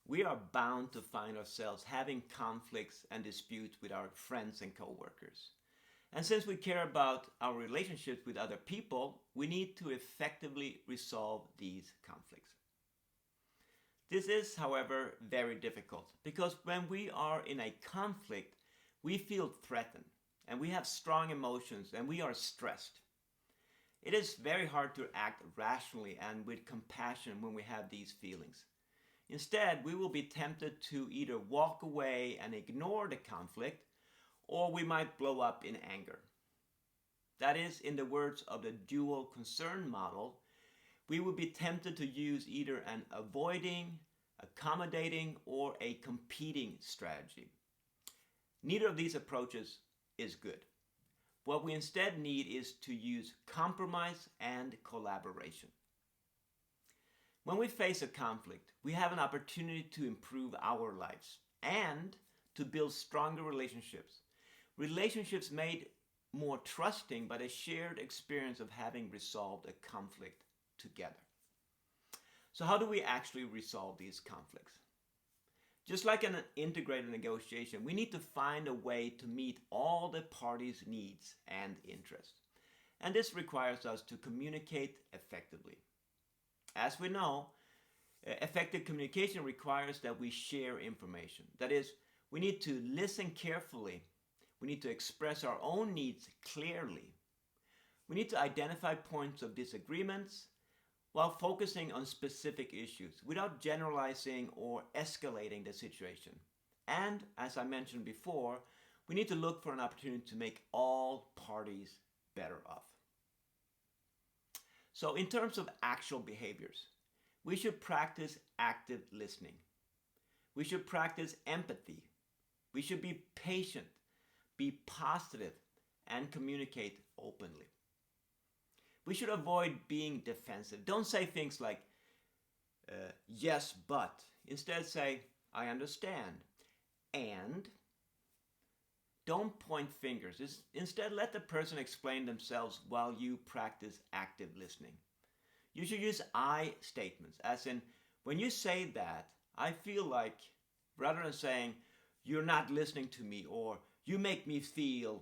we are bound to find ourselves having conflicts and disputes with our friends and coworkers. And since we care about our relationships with other people, we need to effectively resolve these conflicts. This is, however, very difficult because when we are in a conflict, we feel threatened and we have strong emotions and we are stressed. It is very hard to act rationally and with compassion when we have these feelings. Instead, we will be tempted to either walk away and ignore the conflict, or we might blow up in anger. That is, in the words of the dual concern model, we would be tempted to use either an avoiding, accommodating, or a competing strategy. Neither of these approaches is good. What we instead need is to use compromise and collaboration. When we face a conflict, we have an opportunity to improve our lives and to build stronger relationships. Relationships made more trusting by the shared experience of having resolved a conflict together. So, how do we actually resolve these conflicts? Just like an integrated negotiation, we need to find a way to meet all the parties' needs and interests. And this requires us to communicate effectively. As we know, effective communication requires that we share information. That is, we need to listen carefully. We need to express our own needs clearly. We need to identify points of disagreements while focusing on specific issues without generalizing or escalating the situation. And, as I mentioned before, we need to look for an opportunity to make all parties better off. So, in terms of actual behaviors, we should practice active listening. We should practice empathy. We should be patient, be positive, and communicate openly. We should avoid being defensive. Don't say things like, yes, but. Instead, say, I understand. And don't point fingers. Instead, let the person explain themselves while you practice active listening. You should use I statements, as in, when you say that, I feel like, rather than saying, you're not listening to me, or you make me feel.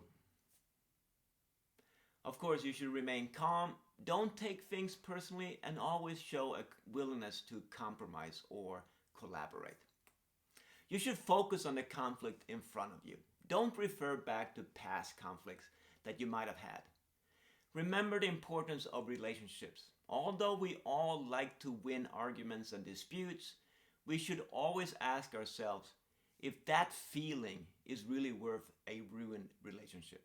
Of course, you should remain calm. Don't take things personally and always show a willingness to compromise or collaborate. You should focus on the conflict in front of you. Don't refer back to past conflicts that you might have had. Remember the importance of relationships. Although we all like to win arguments and disputes, we should always ask ourselves if that feeling is really worth a ruined relationship.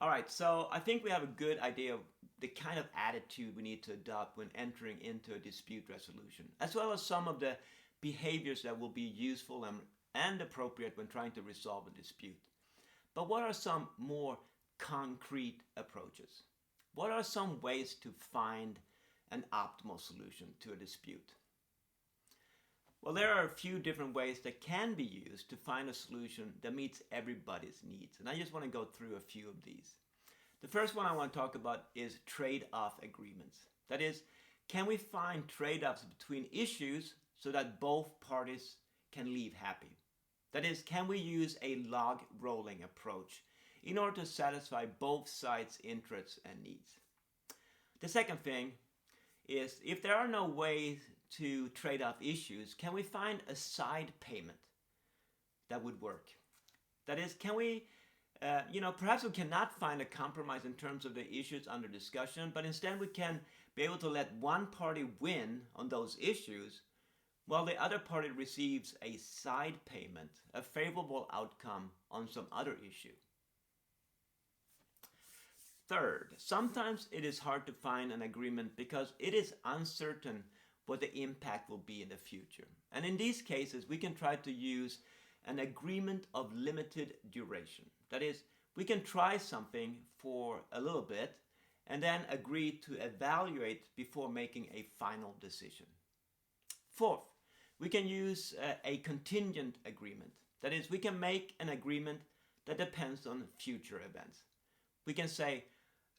All right, so I think we have a good idea of the kind of attitude we need to adopt when entering into a dispute resolution, as well as some of the behaviors that will be useful and appropriate when trying to resolve a dispute. But what are some more concrete approaches? What are some ways to find an optimal solution to a dispute? Well, there are a few different ways that can be used to find a solution that meets everybody's needs. And I just want to go through a few of these. The first one I want to talk about is trade-off agreements. That is, can we find trade-offs between issues so that both parties can leave happy? That is, can we use a log rolling approach in order to satisfy both sides' interests and needs? The second thing is, if there are no ways to trade off issues, can we find a side payment that would work? That is, can we, perhaps we cannot find a compromise in terms of the issues under discussion, but instead we can be able to let one party win on those issues while the other party receives a side payment, a favorable outcome on some other issue. Third, sometimes it is hard to find an agreement because it is uncertain what the impact will be in the future. And in these cases, we can try to use an agreement of limited duration. That is, we can try something for a little bit and then agree to evaluate before making a final decision. Fourth, we can use a contingent agreement. That is, we can make an agreement that depends on future events. We can say,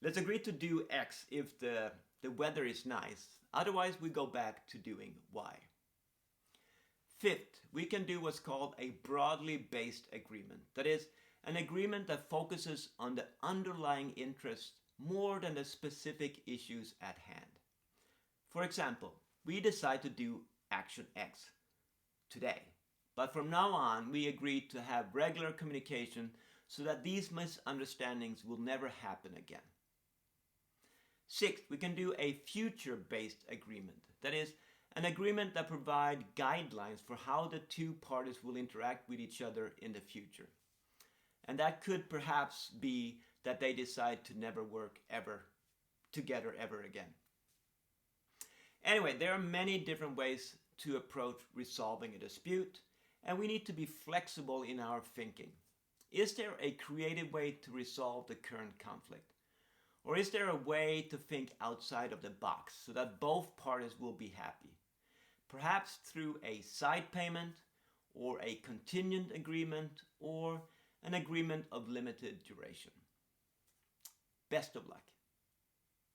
let's agree to do X if the weather is nice. Otherwise, we go back to doing Y. Fifth, we can do what's called a broadly based agreement. That is, an agreement that focuses on the underlying interest more than the specific issues at hand. For example, we decide to do action X today, but from now on we agree to have regular communication so that these misunderstandings will never happen again. Sixth, we can do a future-based agreement. That is, an agreement that provides guidelines for how the two parties will interact with each other in the future. And that could perhaps be that they decide to never work together ever again. Anyway, there are many different ways to approach resolving a dispute, and we need to be flexible in our thinking. Is there a creative way to resolve the current conflict? Or is there a way to think outside of the box so that both parties will be happy? Perhaps through a side payment, or a contingent agreement, or an agreement of limited duration. Best of luck.